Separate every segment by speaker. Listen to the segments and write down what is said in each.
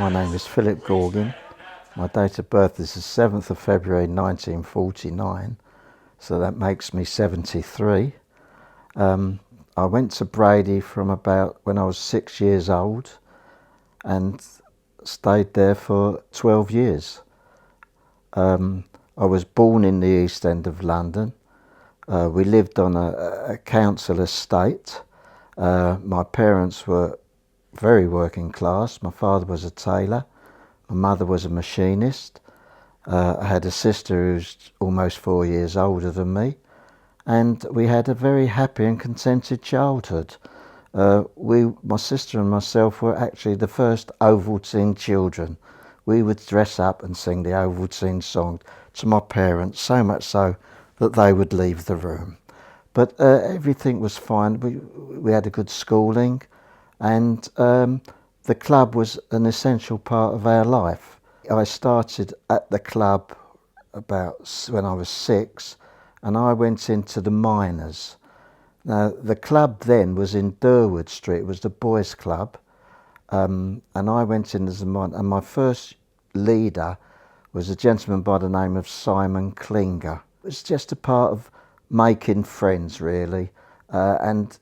Speaker 1: My name is Philip Gorgin. My date of birth is the 7th of February 1949, so that makes me 73. I went to Brady from about when I was 6 years old and stayed there for 12 years. I was born in the East End of London. We lived on a council estate. My parents were very working class. My father was a tailor. My mother was a machinist. I had a sister who's almost 4 years older than me, and we had a very happy and contented childhood. My sister and myself were actually the first Ovaltine children. We would dress up and sing the Ovaltine song to my parents, so much so that they would leave the room. But everything was fine. We had a good schooling, and the club was an essential part of our life. I started at the club about when I was 6, and I went into the miners. Now, the club then was in Durwood Street. It was the boys' club, and I went in as a miner. And my first leader was a gentleman by the name of Simon Klinger. It was just a part of making friends, really, and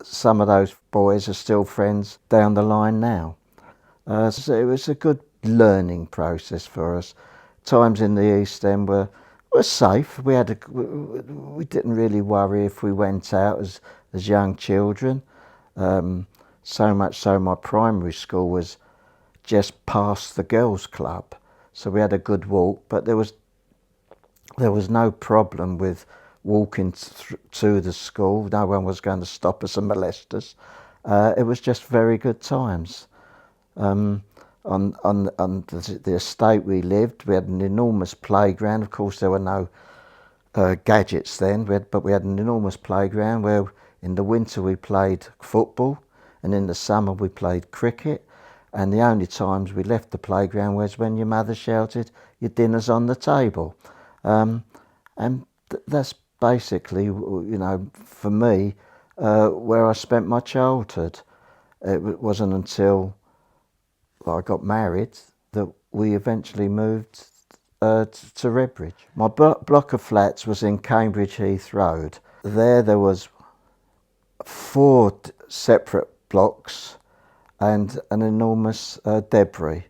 Speaker 1: some of those boys are still friends down the line now. So it was a good learning process for us. Times in the East End were safe. We didn't really worry if we went out as young children. So much so my primary school was just past the girls' club, so we had a good walk. But there was no problem with walking to the school. No one was going to stop us and molest us. It was just very good times. On the estate we lived, we had an enormous playground. Of course, there were no gadgets then, but we had an enormous playground where in the winter we played football, and in the summer we played cricket. And the only times we left the playground was when your mother shouted, "Your dinner's on the table." And that's basically, for me, where I spent my childhood. It wasn't until I got married that we eventually moved to Redbridge. My block of flats was in Cambridge Heath Road. There was 4 separate blocks and an enormous debris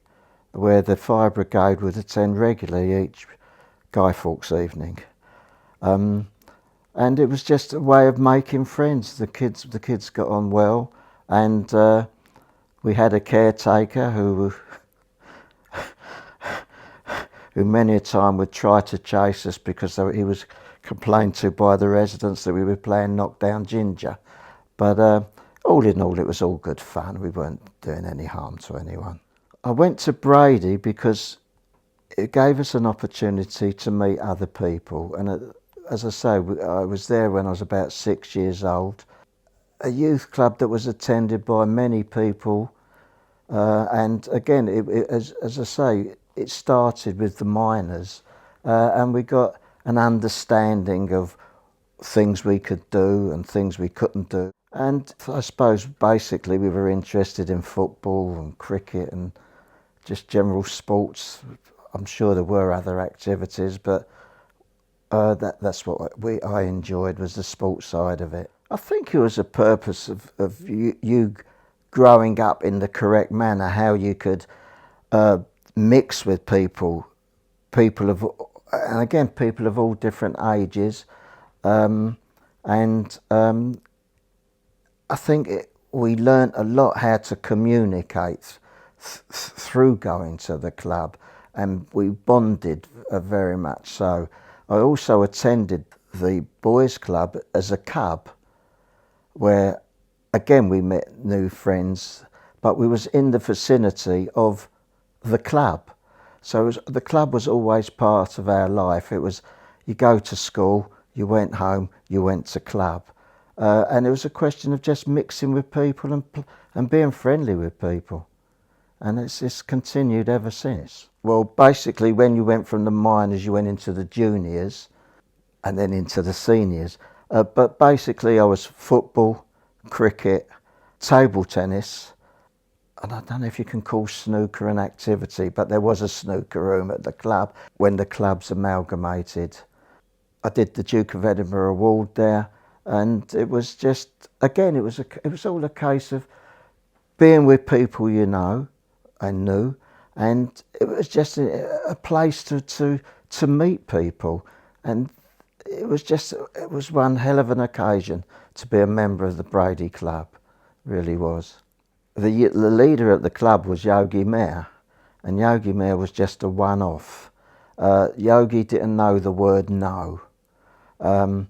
Speaker 1: where the fire brigade would attend regularly each Guy Fawkes evening. And it was just a way of making friends. The kids got on well, and we had a caretaker who many a time would try to chase us because he was complained to by the residents that we were playing knockdown ginger. But all in all, it was all good fun. We weren't doing any harm to anyone. I went to Brady because it gave us an opportunity to meet other people. And as I say, I was there when I was about 6 years old. A youth club that was attended by many people. And again, as I say, it started with the miners, and we got an understanding of things we could do and things we couldn't do. And I suppose basically we were interested in football and cricket and just general sports. I'm sure there were other activities, but that's what I enjoyed, was the sports side of it. I think it was a purpose of you growing up in the correct manner, how you could mix with people of all different ages, and I think we learnt a lot how to communicate through going to the club, and we bonded very much so. I also attended the boys' club as a cub, where again we met new friends, but we was in the vicinity of the club. So the club was always part of our life. It was, you go to school, you went home, you went to club. And it was a question of just mixing with people and being friendly with people. And it's continued ever since. Well, basically when you went from the minors, you went into the juniors and then into the seniors. But basically I was football, cricket, table tennis, and I don't know if you can call snooker an activity, but there was a snooker room at the club when the clubs amalgamated. I did the Duke of Edinburgh Award there, and it was just, again, it was all a case of being with people you know and knew, and it was just a place to meet people, and it was one hell of an occasion to be a member of the Brady Club, really was. The leader at the club was Yogi Mayer, and Yogi Mayer was just a one-off. Yogi didn't know the word no, and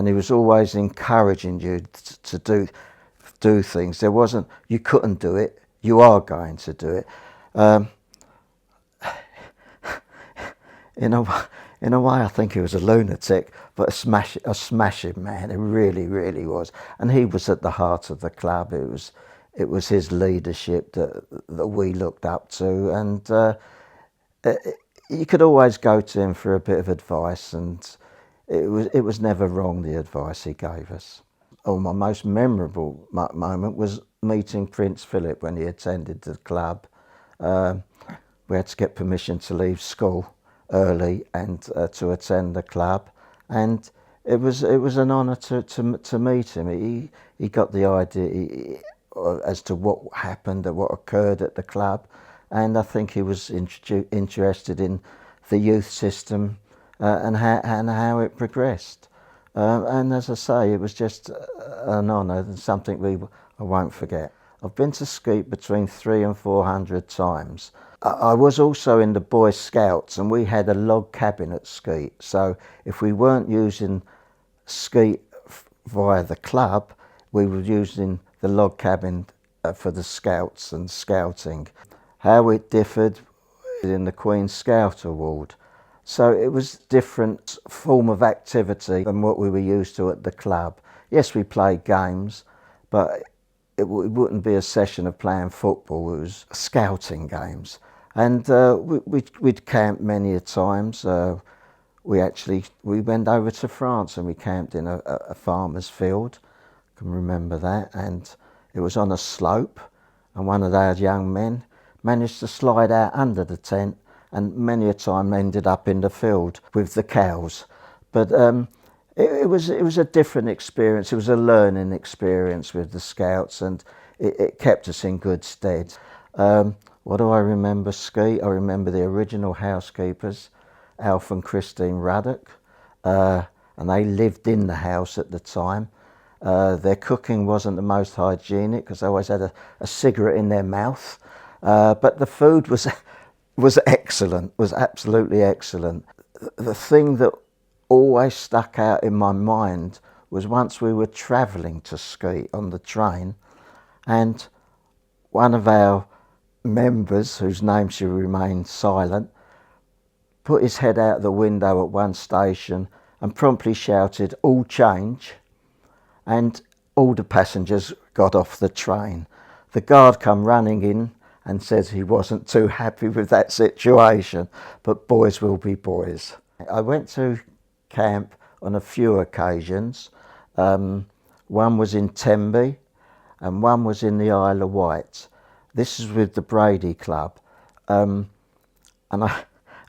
Speaker 1: he was always encouraging you to do things. There wasn't, you couldn't do it, you are going to do it. In a way, I think he was a lunatic, but a smashing man. He really, really was, and he was at the heart of the club. It was his leadership that we looked up to, and you could always go to him for a bit of advice, and it was never wrong, the advice he gave us. Oh, my most memorable moment was meeting Prince Philip when he attended the club. We had to get permission to leave school early and to attend the club, and it was an honour to meet him. He got the idea as to what happened and what occurred at the club, and I think he was interested in the youth system and how it progressed. And as I say, it was just an honour and something I won't forget. I've been to Skeet between 300 and 400 times. I was also in the Boy Scouts, and we had a log cabin at Skeet. So if we weren't using Skeet via the club, we were using the log cabin for the Scouts and scouting. How it differed in the Queen's Scout Award. So it was a different form of activity than what we were used to at the club. Yes, we played games, but it wouldn't be a session of playing football. It was scouting games. And we'd camped many a times. We went over to France and we camped in a farmer's field. I can remember that. And it was on a slope, and one of our young men managed to slide out under the tent, and many a time ended up in the field with the cows. But it was a different experience. It was a learning experience with the Scouts, and it kept us in good stead. What do I remember? Skeet. I remember the original housekeepers, Alf and Christine Ruddock, and they lived in the house at the time. Their cooking wasn't the most hygienic because they always had a cigarette in their mouth, but the food was excellent, was absolutely excellent. The thing that always stuck out in my mind was once we were travelling to Skeet on the train, and one of our members, whose name should remain silent, put his head out the window at one station and promptly shouted, "All change," and all the passengers got off the train. The guard come running in and says he wasn't too happy with that situation, but boys will be boys. I went to camp on a few occasions. One was in Tenby and one was in the Isle of Wight. This is with the Brady Club. And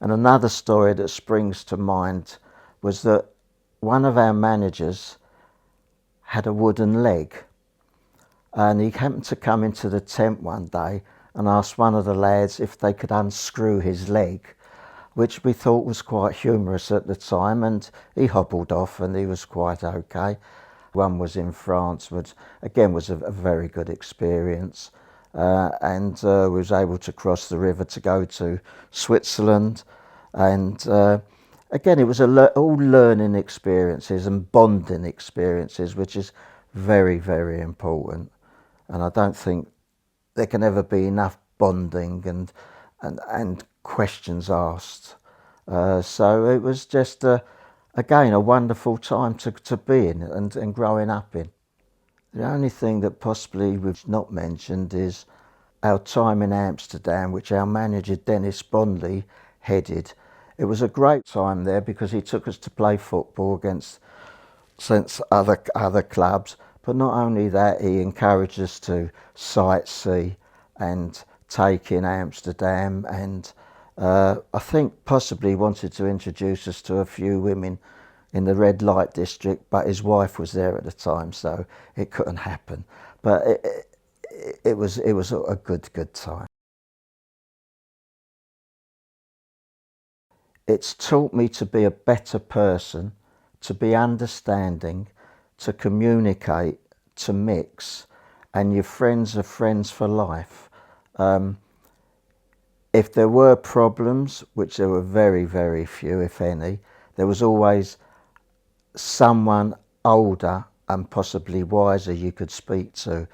Speaker 1: another story that springs to mind was that one of our managers had a wooden leg, and he happened to come into the tent one day and asked one of the lads if they could unscrew his leg, which we thought was quite humorous at the time, and he hobbled off and he was quite okay. One was in France, which again was a very good experience, and was able to cross the river to go to Switzerland, and again it was all learning experiences and bonding experiences, which is very, very important. And I don't think there can ever be enough bonding and questions asked. So it was just again a wonderful time to be in and growing up in. The only thing that possibly we've not mentioned is our time in Amsterdam, which our manager Dennis Bondley headed. It was a great time there because he took us to play football against other clubs, but not only that, he encouraged us to sightsee and take in Amsterdam, and I think possibly wanted to introduce us to a few women in the red light district, but his wife was there at the time, so it couldn't happen. But it was a good time. It's taught me to be a better person, to be understanding, to communicate, to mix, and your friends are friends for life. If there were problems, which there were very few, if any, there was always someone older and possibly wiser you could speak to.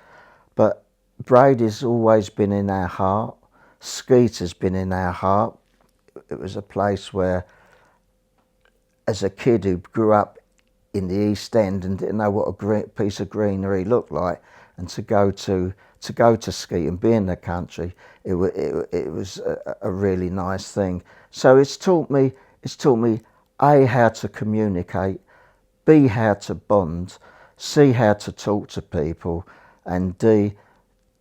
Speaker 1: But Brady's always been in our heart. Skeet has been in our heart. It was a place where, as a kid who grew up in the East End and didn't know what a piece of greenery looked like, and to go to Skeet and be in the country, it was a really nice thing. So it's taught me A, how to communicate, B, how to bond, C, how to talk to people, and D,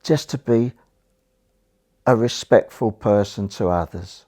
Speaker 1: just to be a respectful person to others.